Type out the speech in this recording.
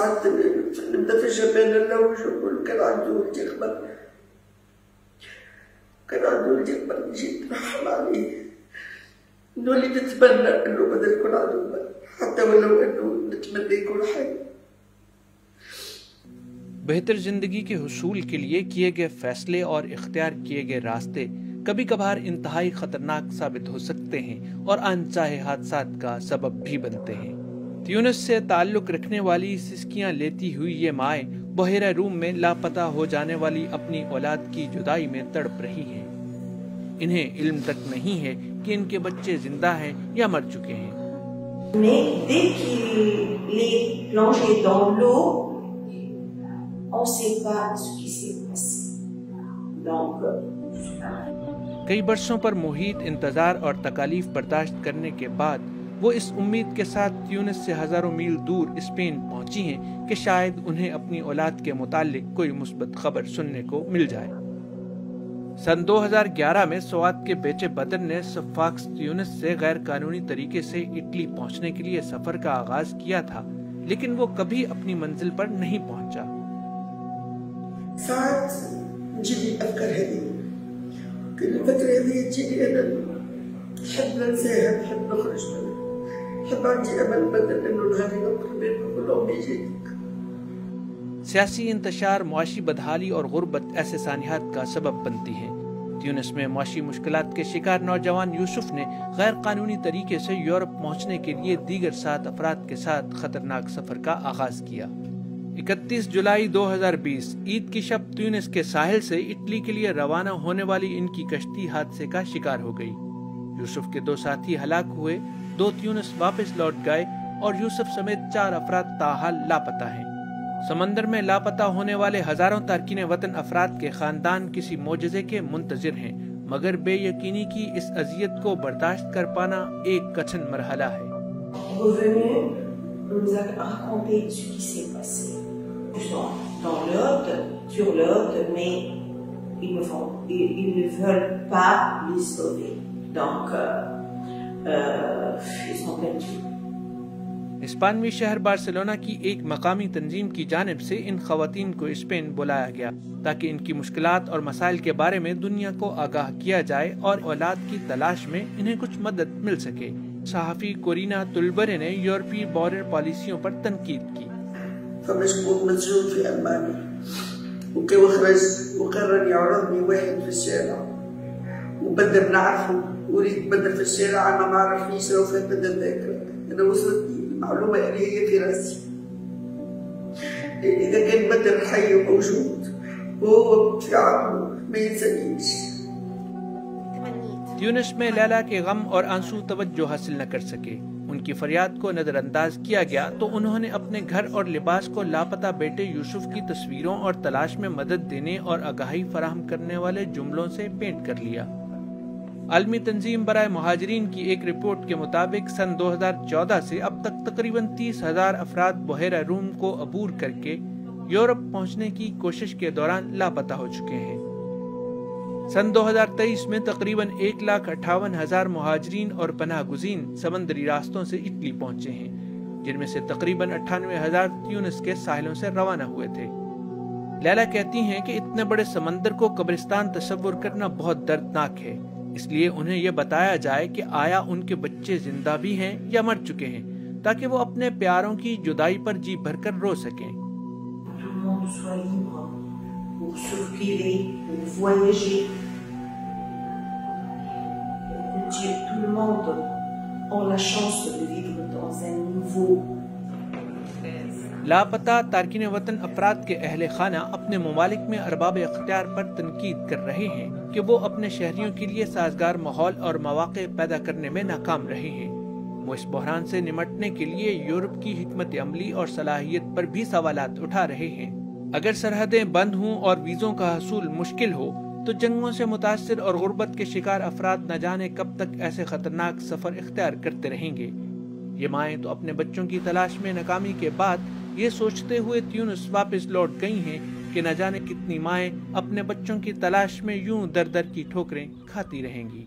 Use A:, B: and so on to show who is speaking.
A: ساعات نبدا في جبال اللوج ونقول كان عنده ولدي قبل، كان عنده ولدي قبل، نجي نرحم عليه، نولي نتمنى انه بدل يكون عنده ولد، حتى ولو انه نتمنى يكون حي.
B: بہتر زندگی کے حصول کے لیے کیے گئے فیصلے اور اختیار کیے گئے راستے کبھی کبھار انتہائی خطرناک ثابت ہو سکتے ہیں اور انچاہے حادثات کا سبب بھی بنتے ہیں۔ تیونس سے تعلق رکھنے والی سسکیاں لیتی ہوئی یہ مائیں بحیرہ روم میں لاپتہ ہو جانے والی اپنی اولاد کی جدائی میں تڑپ رہی ہیں۔ انہیں علم تک نہیں ہے کہ ان کے بچے زندہ ہیں یا مر چکے ہیں۔
C: Mais dès qu'il est plongé dans l'eau, on ne sait pas ce qui s'est passé. Donc,
B: کئی برسوں پر محیط انتظار اور تکالیف برداشت کرنے کے بعد وہ اس امید کے ساتھ تیونس سے ہزاروں میل دور اسپین پہنچی ہیں کہ شاید انہیں اپنی اولاد کے متعلق کوئی مثبت خبر سننے کو مل جائے۔ سن 2011 میں سوات کے بیچے بدر نے سفاکس تیونس سے غیر قانونی طریقے سے اٹلی پہنچنے کے لیے سفر کا آغاز کیا تھا، لیکن وہ کبھی اپنی منزل پر نہیں پہنچا۔
A: ساعات تجيني الأفكار هذه، كل الفترة هذه تجيني أنا نحب ننساها، نحب نخرج منها، نحب عندي أمل بدل إنه نهار نقرب بين نقول لهم يجيك۔
B: سیاسی انتشار، معاشی بدحالی اور غربت ایسے سانحات کا سبب بنتی ہے۔ تیونس میں معاشی مشکلات کے شکار نوجوان یوسف نے غیر قانونی طریقے سے یورپ پہنچنے کے لیے دیگر 7 افراد کے ساتھ خطرناک سفر کا آغاز کیا۔ 31 جولائی 2020 عید کی شب تیونس کے ساحل سے اٹلی کے لیے روانہ ہونے والی ان کی کشتی حادثے کا شکار ہو گئی۔ یوسف کے 2 ساتھی ہلاک ہوئے، 2 تیونس واپس لوٹ گئے اور یوسف سمیت 4 افراد تاحال لاپتہ ہیں۔ سمندر میں لاپتہ ہونے والے ہزاروں تارکین وطن افراد کے خاندان کسی معجزے کے منتظر ہیں، مگر بے یقینی کی اس اذیت کو برداشت کر پانا ایک کٹھن مرحلہ ہے۔
C: nous a raconté ce qui s'est passé. Ils sont dans l'Aude, sur l'Aude, mais ils ne veulent pas les sauver. Donc, ils sont perdus.
B: اسپانوی شہر بارسلونا کی ایک مقامی تنظیم کی جانب سے ان خواتین کو اسپین بلایا گیا تاکہ ان کی مشکلات اور مسائل کے بارے میں دنیا کو آگاہ کیا جائے اور اولاد کی تلاش میں انہیں کچھ مدد مل سکے۔ صحافی کورینا تلبرے نے یورپی بارڈر پالیسیوں پر تنقید کی۔
A: فمشبوط مسجون في ألمانيا وخرج وقرر يعرضني واحد في الشارع وبدأ بنعرفه وريد بدأ في الشارع أنا ما عرفنيش لو فات بدأ ذاكرة أنا وصلتني المعلومة اللي هي في راسي إذا كان بدر حي وموجود وهو في عقله ما ينسانيش۔
B: تیونس میں لیلا کے غم اور آنسو توجہ حاصل نہ کر سکے، ان کی فریاد کو نظر انداز کیا گیا تو انہوں نے اپنے گھر اور لباس کو لاپتہ بیٹے یوسف کی تصویروں اور تلاش میں مدد دینے اور آگاہی فراہم کرنے والے جملوں سے پینٹ کر لیا۔ عالمی تنظیم برائے مہاجرین کی ایک رپورٹ کے مطابق سن 2014 سے اب تک تقریباً 30,000 افراد بحیرہ روم کو عبور کر کے یورپ پہنچنے کی کوشش کے دوران لاپتہ ہو چکے ہیں۔ سن 2023 میں تقریباً 1,58,000 مہاجرین اور پناہ گزین سمندری راستوں سے اٹلی پہنچے ہیں، جن میں سے تقریباً 98,000 تیونس کے ساحلوں سے روانہ ہوئے تھے۔ لیلا کہتی ہیں کہ اتنے بڑے سمندر کو قبرستان تصور کرنا بہت دردناک ہے، اس لیے انہیں یہ بتایا جائے کہ آیا ان کے بچے زندہ بھی ہیں یا مر چکے ہیں، تاکہ وہ اپنے پیاروں کی جدائی پر جی بھر کر رو سکیں۔
C: Pour circuler, pour voyager. Tout le monde a la chance de vivre dans un nouveau.
B: لاپتہ تارکین وطن افراد کے اہل خانہ اپنے ممالک میں ارباب اختیار پر تنقید کر رہے ہیں کہ وہ اپنے شہریوں کے لیے سازگار ماحول اور مواقع پیدا کرنے میں ناکام رہے ہیں۔ وہ اس بحران سے نمٹنے کے لیے یورپ کی حکمت عملی اور صلاحیت پر بھی سوالات اٹھا رہے ہیں۔ اگر سرحدیں بند ہوں اور ویزوں کا حصول مشکل ہو تو جنگوں سے متاثر اور غربت کے شکار افراد نہ جانے کب تک ایسے خطرناک سفر اختیار کرتے رہیں گے۔ یہ مائیں تو اپنے بچوں کی تلاش میں ناکامی کے بعد یہ سوچتے ہوئے تیونس واپس لوٹ گئی ہیں کہ نہ جانے کتنی مائیں اپنے بچوں کی تلاش میں یوں در در کی ٹھوکریں کھاتی رہیں گی۔